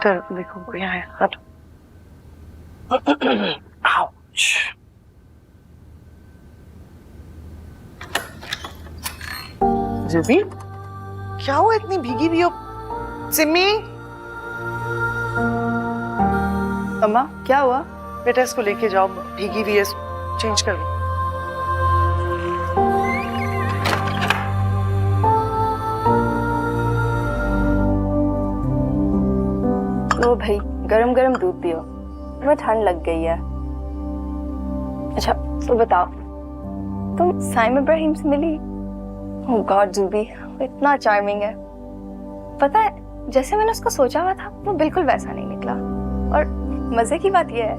फिर देखो कोई आया। हट। आउच। जूबी क्या हुआ, इतनी भीगी भी हो? सिमी, अम्मा क्या हुआ? बेटा इसको लेके जाओ, भीगी हुई है, चेंज कर लो। लो भाई, गरम गरम दूध पियो, तुम्हें ठंड लग गई है। अच्छा तो बताओ, तुम साइम इब्राहिम से मिली? ओह गॉड जूबी, वो इतना चार्मिंग है। पता है, जैसे मैंने उसको सोचा हुआ था वो बिल्कुल वैसा नहीं निकला। और मजे की बात यह है,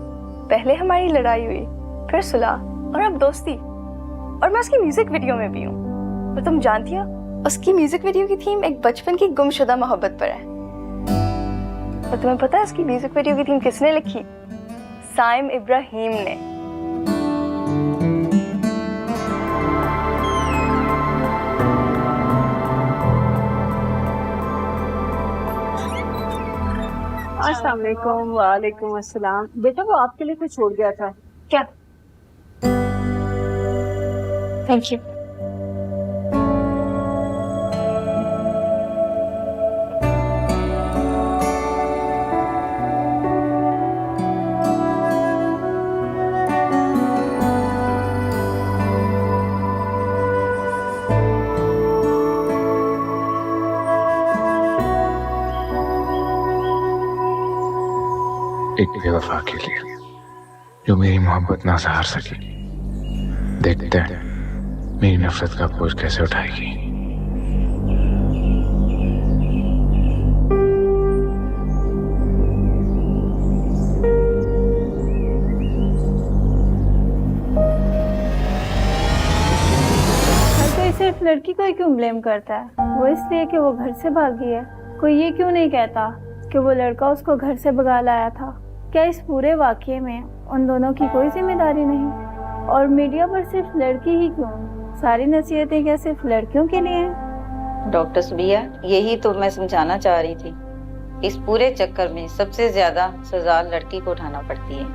पहले हमारी लड़ाई हुई, फिर सुलह और अब दोस्ती। और मैं उसकी म्यूजिक वीडियो में भी हूँ। और तुम जानती हो, उसकी म्यूजिक वीडियो की थीम एक बचपन की गुमशुदा मोहब्बत पर है। और तुम्हें पता है उसकी म्यूजिक वीडियो की थीम किसने लिखी? साइम इब्राहिम ने। अस्सलाम वालेकुम। वालेकुम अस्सलाम। बेटा वो आपके लिए कुछ छोड़ गया था। क्या? Thank you. एक बेवफा के लिए जो मेरी मोहब्बत ना सहार सकी। देखते हैं मेरी नफरत का बोझ कैसे उठाएगी। कोई सिर्फ लड़की को ही क्यों ब्लेम करता है? वो इसलिए कि वो घर से भागी है। कोई ये क्यों नहीं कहता कि वो लड़का उसको घर से भगा लाया था? क्या इस पूरे वाकये में उन दोनों की कोई जिम्मेदारी नहीं? और मीडिया पर सिर्फ लड़की ही क्यों? सारी नसीहतें क्या सिर्फ लड़कियों के लिए हैं? डॉक्टर सुबिया, यही तो मैं समझाना चाह रही थी। इस पूरे चक्कर में सबसे ज्यादा सजा लड़की को उठाना पड़ती है,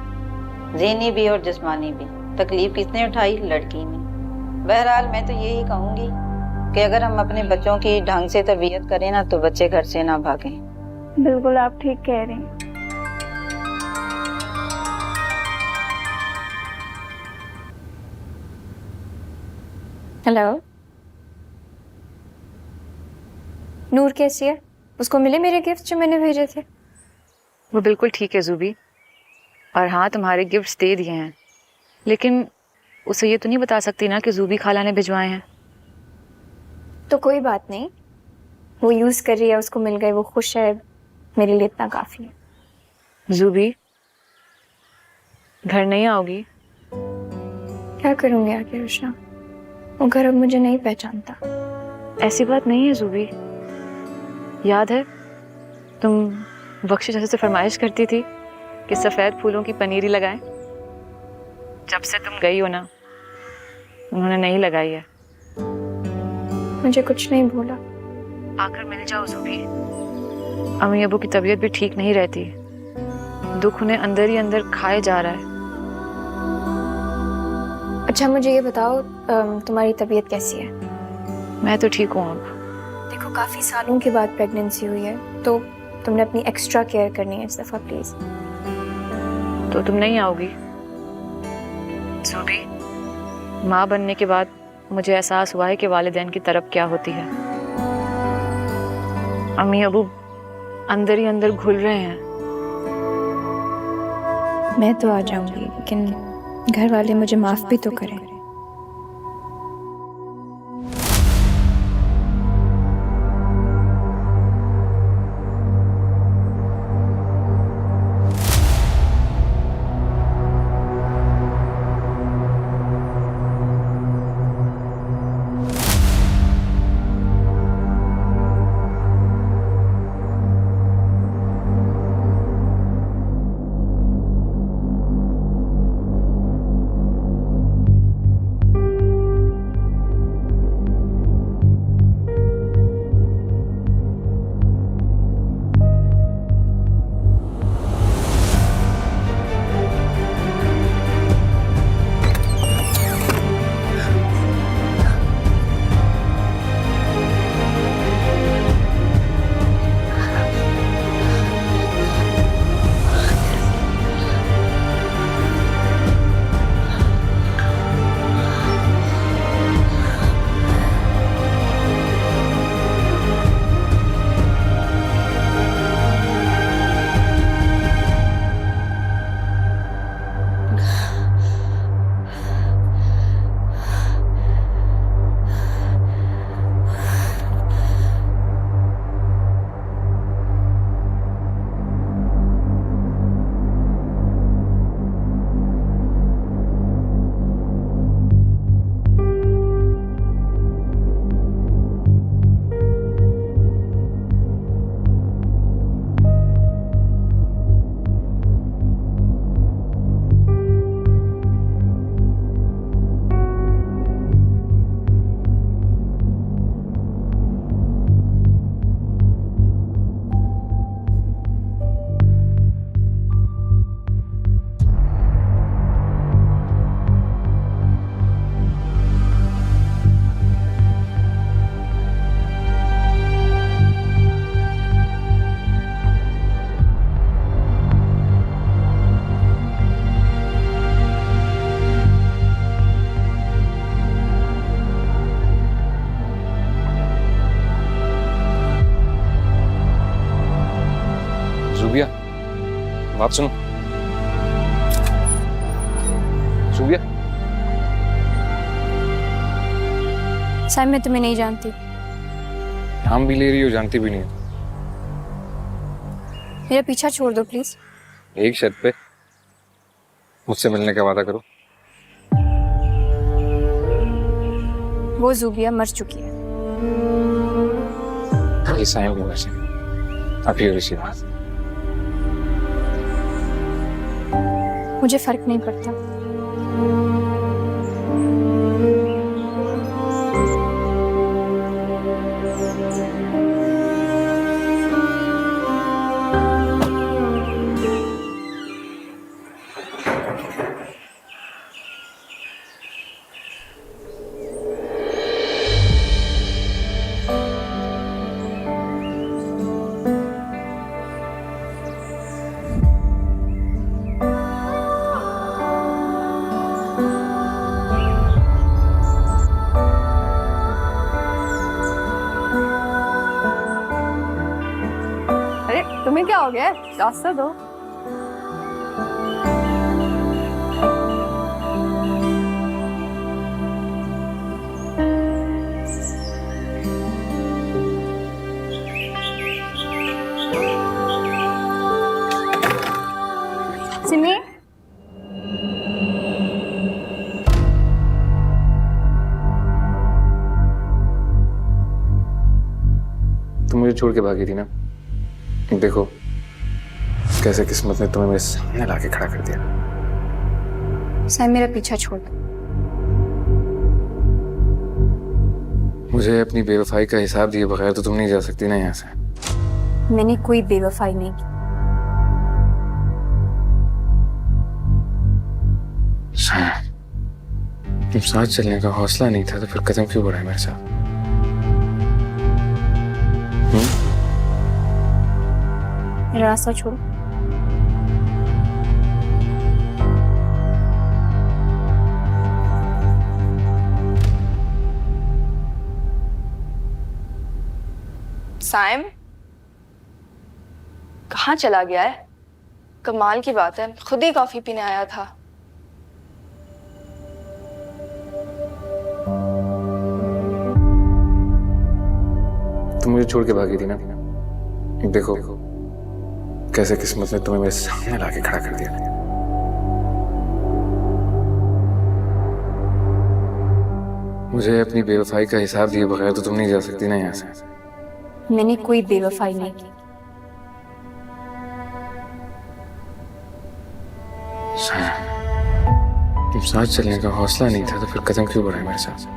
ज़हनी भी और जिस्मानी भी। तकलीफ किसने उठाई? लड़की ने। बहरहाल मैं तो यही कहूँगी कि अगर हम अपने बच्चों की ढंग से तरबियत करें ना, तो बच्चे घर से ना भागें। बिल्कुल आप ठीक कह रही हैं। हेलो, नूर कैसी है? उसको मिले मेरे गिफ्ट जो मैंने भेजे थे? वो बिल्कुल ठीक है जूबी, और हाँ तुम्हारे गिफ्ट्स दे दिए हैं, लेकिन उसे ये तो नहीं बता सकती ना कि जूबी खाला ने भिजवाए हैं। तो कोई बात नहीं, वो यूज कर रही है, उसको मिल गए, वो खुश है, मेरे लिए इतना काफी है। जूबी घर नहीं आओगी? क्या करूंगी आगे रुशना, वो घर अब मुझे नहीं पहचानता। ऐसी बात नहीं है जूबी, याद है तुम बख्शी जैसे से फरमाइश करती थी कि सफेद फूलों की पनीरी लगाएं? जब से तुम गई हो ना, उन्होंने नहीं लगाई है। मुझे कुछ नहीं बोला। आकर मिल जाओ जूबी, अम्मी अबू की तबीयत भी ठीक नहीं रहती, दुख उन्हें अंदर ही अंदर खाए जा रहा है। अच्छा मुझे ये बताओ, तुम्हारी तबीयत कैसी है? मैं तो ठीक हूँ। अब देखो काफी सालों के बाद प्रेगनेंसी हुई है, तो तुमने अपनी एक्स्ट्रा केयर करनी है इस दफा प्लीज। तो तुम नहीं आओगी? जूबी, माँ बनने के बाद मुझे एहसास हुआ है कि वालिदैन की तरफ क्या होती है। अम्मी अबू अंदर ही अंदर घुल रहे हैं। मैं तो आ जाऊंगी, लेकिन घर वाले मुझे माफ भी तो करें। बात सुनो। सुबिया, साइम मैं तुम्हें नहीं जानती। नाम भी ले रही हो, जानती भी नहीं हो। मेरा पीछा छोड़ दो प्लीज। एक शर्त पे, मुझसे मिलने का वादा करो। वो जूबिया मर चुकी है। ये साइम की वजह से अभी हो इसी बात। मुझे फर्क नहीं पड़ता। अरे तुम्हें क्या हो गया है? रास्ता दो। सिमी, तुम मुझे छोड़ के भागी थी ना, देखो कैसे किस्मत ने तुम्हें मेरे सामने लाके खड़ा कर दिया। साइम मेरा पीछा छोड़ दो। मुझे अपनी बेवफाई का हिसाब दिए बगैर तो तुम नहीं जा सकती ना यहाँ से। मैंने कोई बेवफाई नहीं की। तुम साथ चलने का हौसला नहीं था तो फिर कदम क्यों बढ़ाए मेरे साथ? मेरा रास्ता छोड़ो। साइम कहाँ चला गया है? कमाल की बात है, खुद ही कॉफी पीने आया था। तुम मुझे छोड़ के भागी थी ना, देखो कैसे किस्मत ने तुम्हें मेरे सामने लाके खड़ा कर दिया। मुझे अपनी बेवफाई का हिसाब दिए बगैर तो तुम नहीं जा सकती ना यहाँ से। मैंने कोई बेवफाई नहीं की। तुम साथ चलने का हौसला नहीं था तो फिर कदम क्यों बढ़ाए मेरे साथ?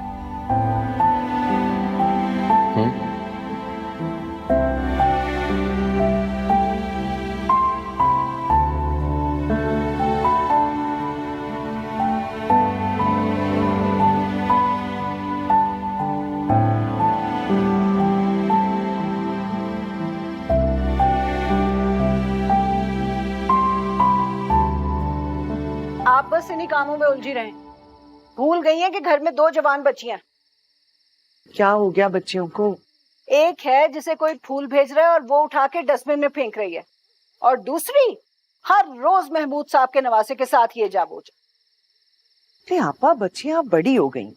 आप बस इन्हीं कामों में उलझी रहे, भूल गई हैं कि घर में 2 जवान बच्ची हैं। क्या हो गया बच्चियों को? एक है जिसे कोई फूल भेज रहा है और वो उठा के डस्टबिन में फेंक रही है, और दूसरी हर रोज महमूद साहब के नवासे के साथ ये जा बोझ। अरे आपा, बच्चियां बड़ी हो गई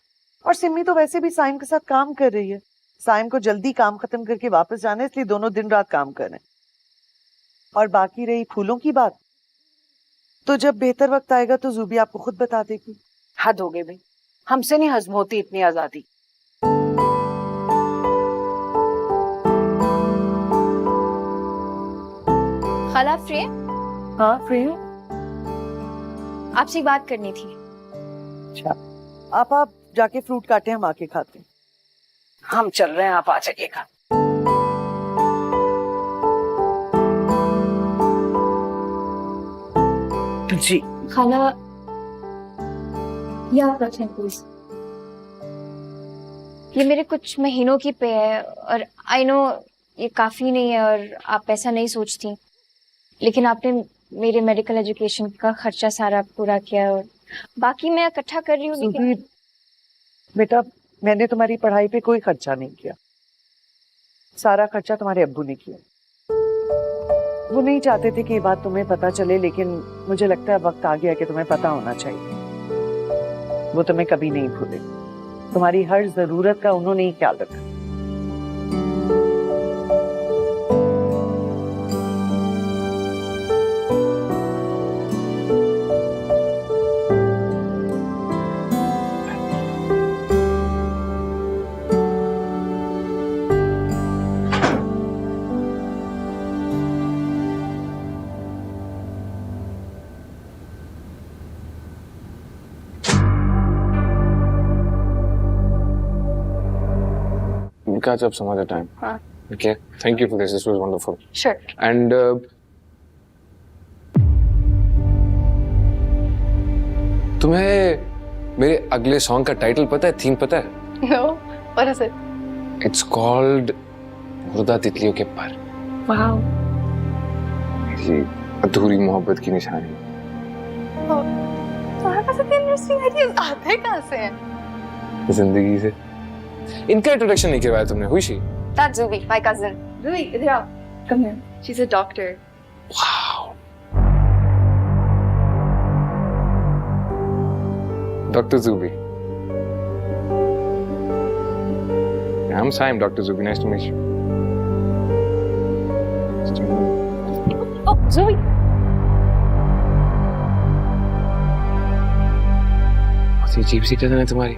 और सिमी तो वैसे भी साइम के साथ काम कर रही है। साइम को जल्दी काम खत्म करके वापस जाना है, इसलिए दोनों दिन रात काम कर रहे हैं। और बाकी रही फूलों की बात, तो जब बेहतर वक्त आएगा तो जूबी आपको खुद बता देगी। हद हो गई भाई, हमसे नहीं हजम होती इतनी आजादी। खाला फ्री? हाँ फ्री हूँ। आपसे एक बात करनी थी। अच्छा, आप जाके फ्रूट काटे, हम आके खाते हैं। हम चल रहे हैं, आप आ जाइएगा। जी खाला, ये आप रखें प्लीज। ये मेरे कुछ महीनों की पे है और आई नो ये काफी नहीं है और आप ऐसा नहीं सोचती, लेकिन आपने मेरे मेडिकल एजुकेशन का खर्चा सारा पूरा किया और बाकी मैं इकट्ठा कर रही हूँ। लेकिन बेटा, मैंने तुम्हारी पढ़ाई पे कोई खर्चा नहीं किया, सारा खर्चा तुम्हारे अब्बू ने किया। वो नहीं चाहते थे कि ये बात तुम्हें पता चले, लेकिन मुझे लगता है वक्त आ गया कि तुम्हें पता होना चाहिए। वो तुम्हें कभी नहीं भूले, तुम्हारी हर जरूरत का उन्होंने ही ख्याल रखा। catch up some other time. Okay. Thank you for this. This was wonderful. Sure. And तुम्हें मेरे अगले सॉन्ग का टाइटल पता है, थीम पता है? No. What is it? It's called मुर्दा तितलियों के पर। Wow. ये अधूरी मोहब्बत की निशानी। तुम्हारे पास इतने इंटरेस्टिंग आइडियाज आते कहाँ से हैं? जिंदगी से। इनका इंट्रोडक्शन नहीं करवाया तुमने, हुई she? That's Zubi, my cousin. Zubi, इधर आओ. Come here. She's a doctor. Wow. Dr. Zubi. I'm Saim, Dr. Zubi. Nice to meet you. Nice to meet you. Oh, Zubi. बहुत ही अजीब सी कज़न है तुम्हारी।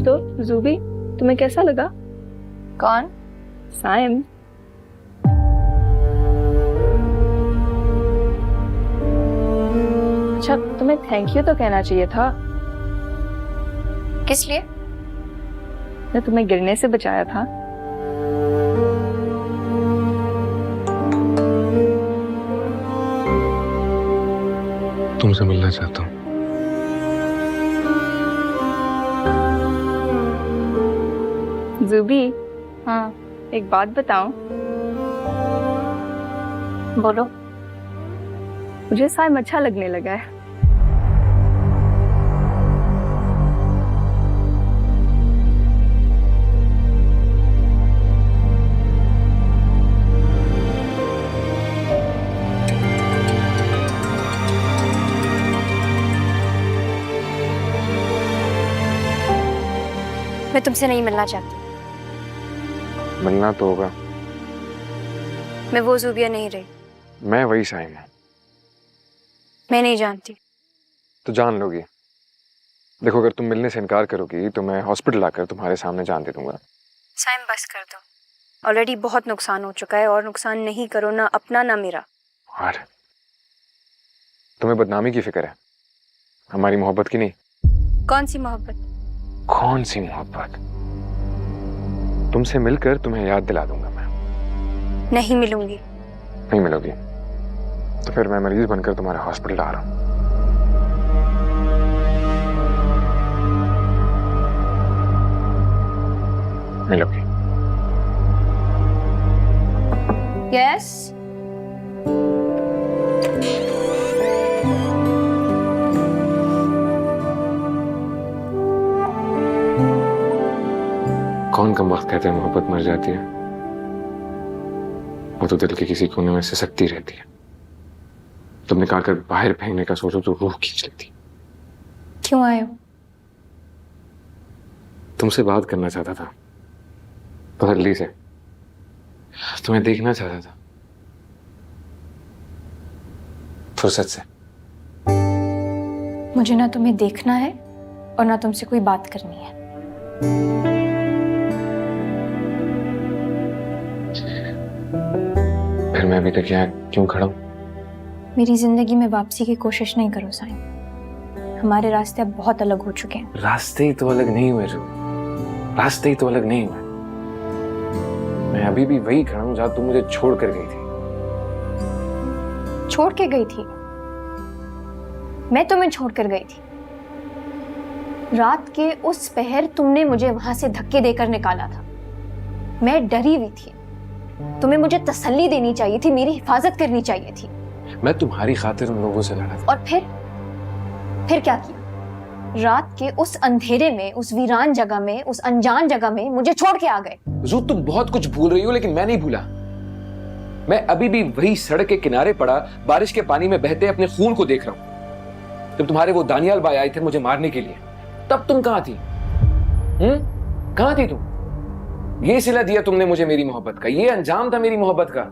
तो ज़ूबी, तुम्हें कैसा लगा? कौन? साइम। अच्छा, तुम्हें थैंक यू तो कहना चाहिए था। किस लिए? मैं तुम्हें गिरने से बचाया था। तुमसे मिलना चाहता हूँ। ज़ूबी, हाँ, एक बात बताऊं? बोलो। मुझे साइम अच्छा लगने लगा है। मैं तुमसे नहीं मिलना चाहती। मिलना तो होगा। मैं वो ज़ूबिया नहीं रही। मैं वही साइम हूँ। मैं नहीं जानती। तो जान लोगी। देखो, अगर तुम मिलने से इनकार करोगी तो मैं हॉस्पिटल आकर तुम्हारे सामने जान दे दूंगा। साइम, बस कर दो। ऑलरेडी बहुत नुकसान हो चुका है, और नुकसान नहीं करो, ना अपना ना मेरा। और तुम्हें बदनामी की फिक्र है, हमारी मोहब्बत की नहीं। कौन सी मोहब्बत? कौन सी मोहब्बत? तुमसे मिलकर तुम्हें याद दिला दूंगा मैं। नहीं मिलूंगी। नहीं मिलोगी तो फिर मैं मरीज बनकर तुम्हारे हॉस्पिटल आ रहा हूँ। मिलोगी? यस। कौन कम वक्त कहते हैं मोहब्बत मर जाती है? वो तो दिल के किसी कोने में सिसकती रहती है। तुम निकाल कर बाहर फेंकने का सोचो तो रूह खींच लेती। क्यों आए हो? तुमसे बात करना चाहता था, तसल्ली से। तुम्हें देखना चाहता था, फुर्सत से। मुझे ना तुम्हें देखना है और ना तुमसे कोई बात करनी है। फिर मैं अभी तक यहाँ क्यों खड़ा हूँ? मेरी जिंदगी में वापसी की कोशिश नहीं करो साइम। हमारे रास्ते अब बहुत अलग हो चुके हैं। रास्ते ही तो अलग नहीं हुए रू, रास्ते ही तो अलग नहीं हुए। मैं अभी भी वही खड़ा हूँ जहाँ तुम मुझे छोड़ कर गई थी। छोड़ के गई थी? मैं तुम्हें छोड़ कर गई थी। रात के उस पहर तुमने मुझे वहां से धक्के देकर निकाला था। मैं डरी हुई थी। तुम्हें मुझे तसल्ली देनी चाहिए थी, मेरी हिफाजत करनी चाहिए थी। मैं तुम्हारी खातिर उन लोगों से लड़ा था। और फिर क्या किया? रात के उस अंधेरे में, उस वीरान जगह में, उस अनजान जगह में मुझे छोड़ के आ गए। जू, तुम बहुत कुछ भूल रही हो, लेकिन मैं नहीं भूला। मैं अभी भी वही सड़क के किनारे पड़ा बारिश के पानी में बहते अपने खून को देख रहा हूं। जब तुम्हारे वो दानियाल भाई आए थे मुझे मारने के लिए, तब तुम कहां थी? कहां थी तुम? ये सिला दिया तुमने मुझे मेरी मोहब्बत का, ये अंजाम था मेरी मोहब्बत का।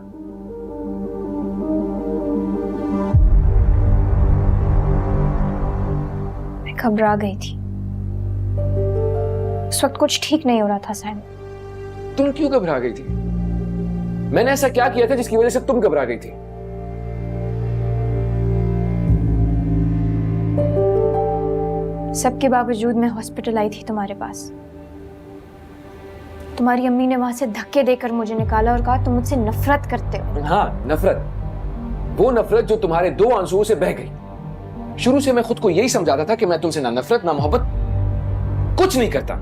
मैं घबरा गई थी। उस वक्त कुछ ठीक नहीं हो रहा था साइम। तुम क्यों घबरा गई थी? मैंने ऐसा क्या किया था जिसकी वजह से तुम घबरा गई थी? सबके बावजूद मैं हॉस्पिटल आई थी तुम्हारे पास। तुम्हारी अम्मी ने वहां से धक्के देकर मुझे निकाला और कहा तुम मुझसे नफरत करते हो। हाँ, नफरत। वो नफरत जो तुम्हारे 2 आंसुओं से बह गई। शुरू से मैं खुद को यही समझाता था कि मैं तुमसे ना नफरत ना मोहब्बत कुछ नहीं करता।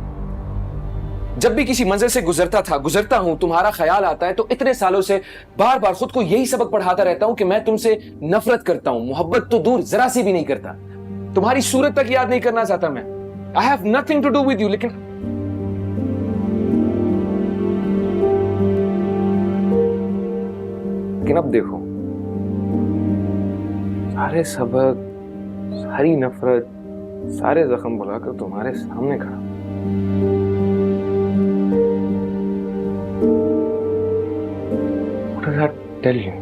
जब भी किसी मंजिल से गुजरता हूं, तुम्हारा ख्याल आता है, तो इतने सालों से बार बार खुद को यही सबक पढ़ाता रहता हूं कि मैं तुमसे नफरत करता हूं, मोहब्बत तो दूर जरा सी भी नहीं करता। तुम्हारी सूरत तक याद नहीं करना चाहता मैं। I have nothing to do with you. लेकिन अब देखो, सारे सबक, सारी नफरत, सारे जख्म बुलाकर तुम्हारे सामने खड़ा। What does that tell you?